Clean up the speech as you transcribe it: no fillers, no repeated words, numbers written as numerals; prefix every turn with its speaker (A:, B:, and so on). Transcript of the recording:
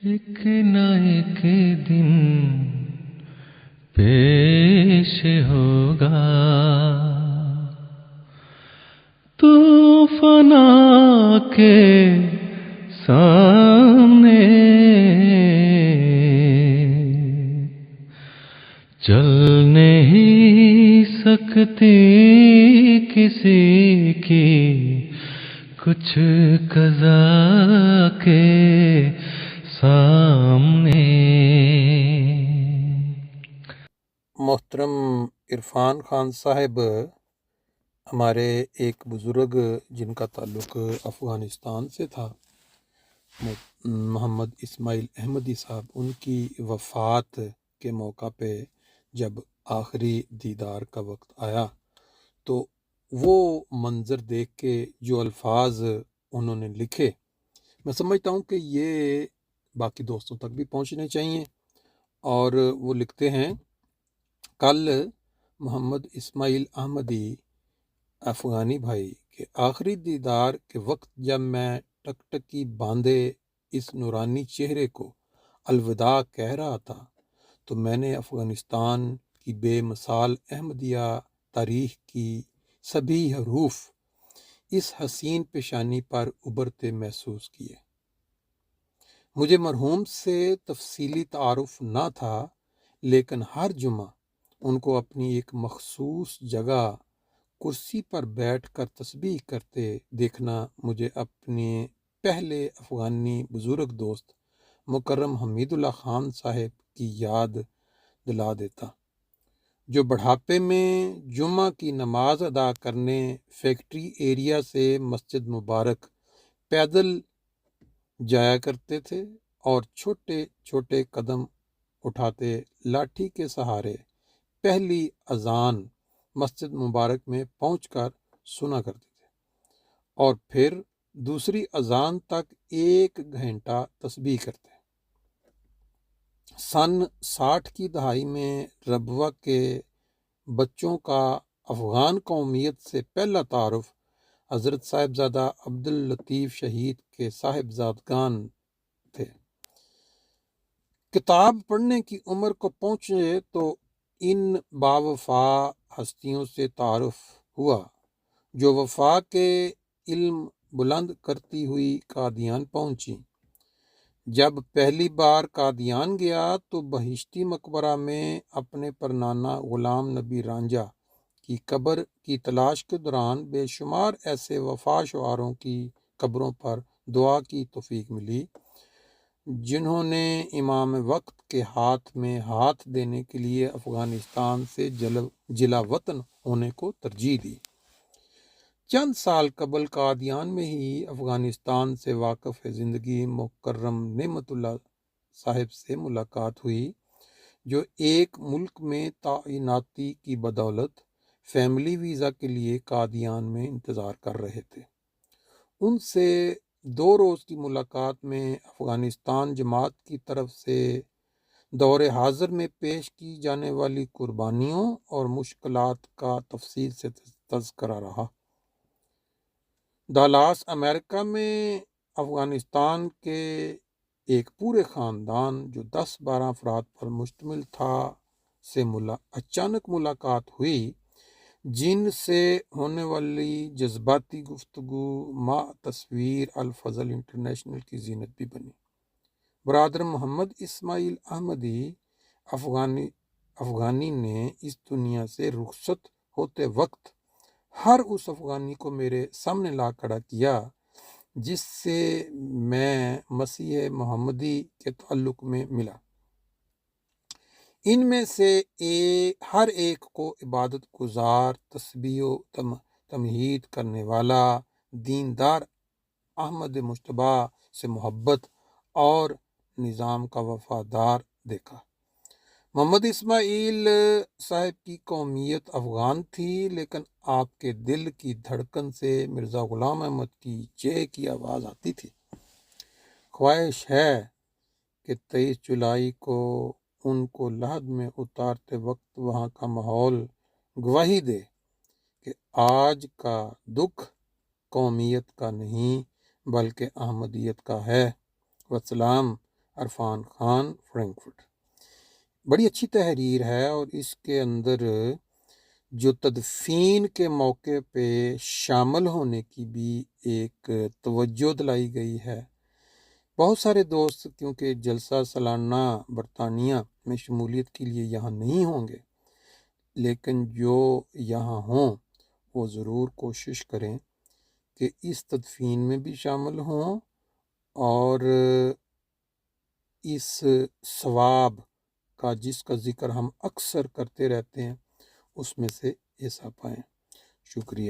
A: ایک نہ ایک دن پیش ہوگا تو فنا کے سامنے، چل نہیں سکتی کسی کی کچھ قضا کے سامنے۔
B: محترم عرفان خان صاحب ہمارے ایک بزرگ جن کا تعلق افغانستان سے تھا، محمد اسماعیل احمدی صاحب، ان کی وفات کے موقع پہ جب آخری دیدار کا وقت آیا تو وہ منظر دیکھ کے جو الفاظ انہوں نے لکھے، میں سمجھتا ہوں کہ یہ باقی دوستوں تک بھی پہنچنے چاہیے۔ اور وہ لکھتے ہیں، کل محمد اسماعیل احمدی افغانی بھائی کے آخری دیدار کے وقت جب میں ٹکٹکی باندھے اس نورانی چہرے کو الوداع کہہ رہا تھا تو میں نے افغانستان کی بے مثال احمدیہ تاریخ کی سبھی حروف اس حسین پیشانی پر ابھرتے محسوس کیے۔ مجھے مرحوم سے تفصیلی تعارف نہ تھا، لیکن ہر جمعہ ان کو اپنی ایک مخصوص جگہ کرسی پر بیٹھ کر تسبیح کرتے دیکھنا مجھے اپنے پہلے افغانی بزرگ دوست مکرم حمید اللہ خان صاحب کی یاد دلا دیتا، جو بڑھاپے میں جمعہ کی نماز ادا کرنے فیکٹری ایریا سے مسجد مبارک پیدل جایا کرتے تھے اور چھوٹے چھوٹے قدم اٹھاتے لاٹھی کے سہارے پہلی اذان مسجد مبارک میں پہنچ کر سنا کرتے تھے اور پھر دوسری اذان تک 1 گھنٹہ تسبیح کرتے۔ سن 60 کی دہائی میں ربوہ کے بچوں کا افغان قومیت سے پہلا تعارف حضرت صاحبزادہ عبداللطیف شہید کے صاحبزادگان تھے۔ کتاب پڑھنے کی عمر کو پہنچے تو ان باوفا ہستیوں سے تعارف ہوا جو وفا کے علم بلند کرتی ہوئی قادیان پہنچی۔ جب پہلی بار قادیان گیا تو بہشتی مقبرہ میں اپنے پرنانہ غلام نبی رانجھا کی قبر کی تلاش کے دوران بے شمار ایسے وفا شعاروں کی قبروں پر دعا کی توفیق ملی جنہوں نے امام وقت کے ہاتھ میں ہاتھ دینے کے لیے افغانستان سے جلا وطن ہونے کو ترجیح دی۔ چند سال قبل قادیان میں ہی افغانستان سے واقف زندگی مکرم نعمت اللہ صاحب سے ملاقات ہوئی، جو ایک ملک میں تعیناتی کی بدولت فیملی ویزا کے لیے قادیان میں انتظار کر رہے تھے۔ ان سے 2 روز کی ملاقات میں افغانستان جماعت کی طرف سے دور حاضر میں پیش کی جانے والی قربانیوں اور مشکلات کا تفصیل سے تذکرہ رہا۔ ڈالاس امریکہ میں افغانستان کے ایک پورے خاندان جو 10-12 افراد پر مشتمل تھا سے اچانک ملاقات ہوئی، جن سے ہونے والی جذباتی گفتگو مع تصویر الفضل انٹرنیشنل کی زینت بھی بنی۔ برادر محمد اسماعیل احمدی افغانی نے اس دنیا سے رخصت ہوتے وقت ہر اس افغانی کو میرے سامنے لا کھڑا کیا جس سے میں مسیح محمدی کے تعلق میں ملا۔ ان میں سے ہر ایک کو عبادت گزار، تسبیح و تمہید کرنے والا، دیندار احمد مجتبیٰ سے محبت اور نظام کا وفادار دیکھا۔ محمد اسماعیل صاحب کی قومیت افغان تھی، لیکن آپ کے دل کی دھڑکن سے مرزا غلام احمد کی جے کی آواز آتی تھی۔ خواہش ہے کہ 23 جولائی کو ان کو لحد میں اتارتے وقت وہاں کا ماحول گواہی دے کہ آج کا دکھ قومیت کا نہیں بلکہ احمدیت کا ہے۔ وسلام، عرفان خان فرینکفرٹ۔ بڑی اچھی تحریر ہے، اور اس کے اندر جو تدفین کے موقع پہ شامل ہونے کی بھی ایک توجہ دلائی گئی ہے۔ بہت سارے دوست کیونکہ جلسہ سالانہ برطانیہ میں شمولیت کے لیے یہاں نہیں ہوں گے، لیکن جو یہاں ہوں وہ ضرور کوشش کریں کہ اس تدفین میں بھی شامل ہوں، اور اس ثواب کا جس کا ذکر ہم اکثر کرتے رہتے ہیں اس میں سے حصہ پائیں۔ شکریہ۔